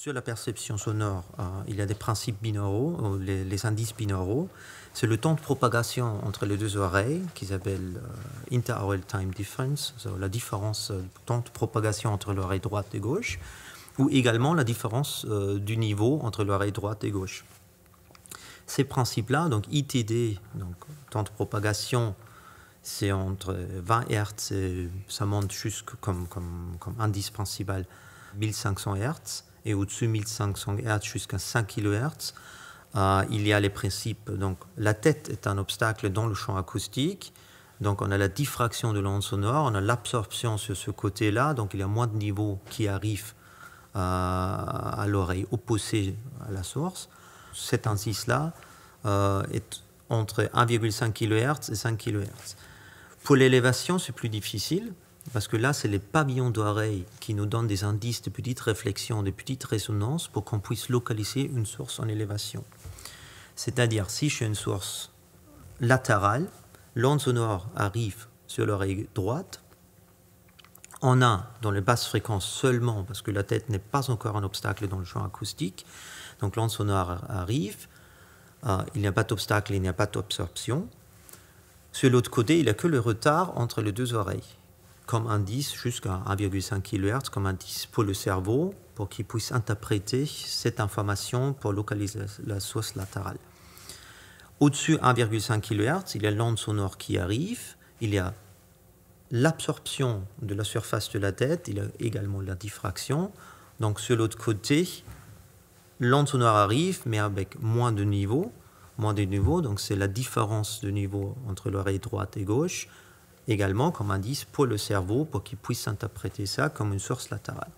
Sur la perception sonore, il y a des principes binauraux, les indices binauraux. C'est le temps de propagation entre les deux oreilles, qu'ils appellent interaural time difference, la différence de temps de propagation entre l'oreille droite et gauche, ou également la différence du niveau entre l'oreille droite et gauche. Ces principes-là, donc ITD, donc temps de propagation, c'est entre 20 Hz et ça monte jusqu'à comme indice principal 1500 Hz. Et au-dessus 1500 Hz jusqu'à 5 kHz, il y a les principes. Donc, la tête est un obstacle dans le champ acoustique. Donc, on a la diffraction de l'onde sonore, on a l'absorption sur ce côté-là. Donc, il y a moins de niveaux qui arrivent à l'oreille opposée à la source. Cet indice-là est entre 1,5 kHz et 5 kHz. Pour l'élévation, c'est plus difficile. Parce que là, c'est les pavillons d'oreille qui nous donnent des indices de petites réflexions, de petites résonances pour qu'on puisse localiser une source en élévation. C'est-à-dire, si j'ai une source latérale, l'onde sonore arrive sur l'oreille droite. On a dans les basses fréquences seulement, parce que la tête n'est pas encore un obstacle dans le champ acoustique. Donc l'onde sonore arrive, il n'y a pas d'obstacle, il n'y a pas d'absorption. Sur l'autre côté, il n'y a que le retard entre les deux oreilles, comme indice jusqu'à 1,5 kHz, comme indice pour le cerveau, pour qu'il puisse interpréter cette information pour localiser la source latérale. Au-dessus de 1,5 kHz, il y a l'onde sonore qui arrive, il y a l'absorption de la surface de la tête, il y a également la diffraction. Donc sur l'autre côté, l'onde sonore arrive, mais avec moins de niveaux, donc c'est la différence de niveau entre l'oreille droite et gauche, également comme indice pour le cerveau, pour qu'il puisse interpréter ça comme une source latérale.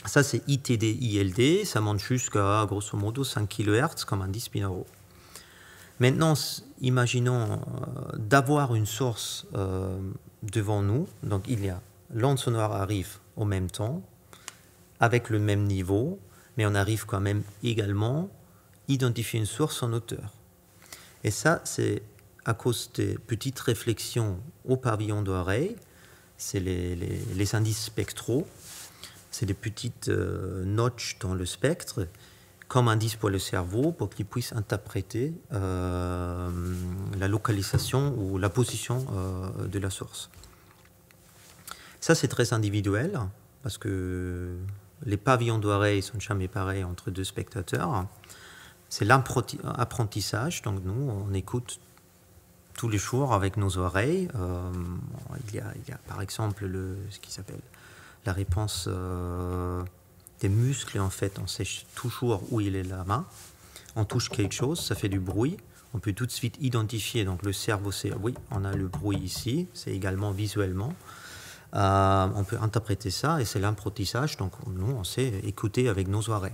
Ça, c'est ITD-ILD, ça monte jusqu'à, grosso modo, 5 kHz comme indice binauraux. Maintenant, imaginons d'avoir une source devant nous, donc il y a l'onde sonore arrive au même temps, avec le même niveau, mais on arrive quand même également à identifier une source en hauteur. Et ça, c'est à cause des petites réflexions au pavillon d'oreille, c'est les indices spectraux, c'est des petites notches dans le spectre, comme indice pour le cerveau, pour qu'il puisse interpréter la localisation ou la position de la source. Ça, c'est très individuel, parce que les pavillons d'oreille ne sont jamais pareils entre deux spectateurs. C'est l'apprentissage, donc nous, on écoute tous les jours avec nos oreilles. Il y a par exemple ce qui s'appelle la réponse des muscles. En fait, on sait toujours où il est la main. On touche quelque chose, ça fait du bruit. On peut tout de suite identifier. Donc le cerveau sait, oui, on a le bruit ici. C'est également visuellement. On peut interpréter ça et c'est l'apprentissage. Donc nous, on sait écouter avec nos oreilles.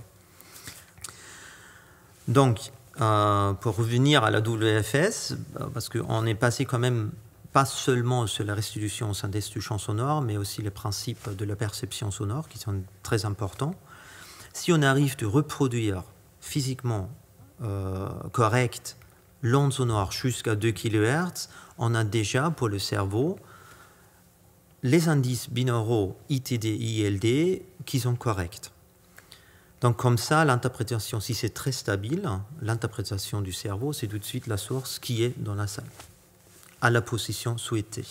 Donc, pour revenir à la WFS, parce qu'on est passé quand même pas seulement sur la restitution au synthèse du champ sonore, mais aussi les principes de la perception sonore qui sont très importants. Si on arrive de reproduire physiquement correct l'onde sonore jusqu'à 2 kHz, on a déjà pour le cerveau les indices binauraux ITD-ILD qui sont corrects. Donc comme ça, l'interprétation, si c'est très stable, l'interprétation du cerveau, c'est tout de suite la source qui est dans la salle, à la position souhaitée.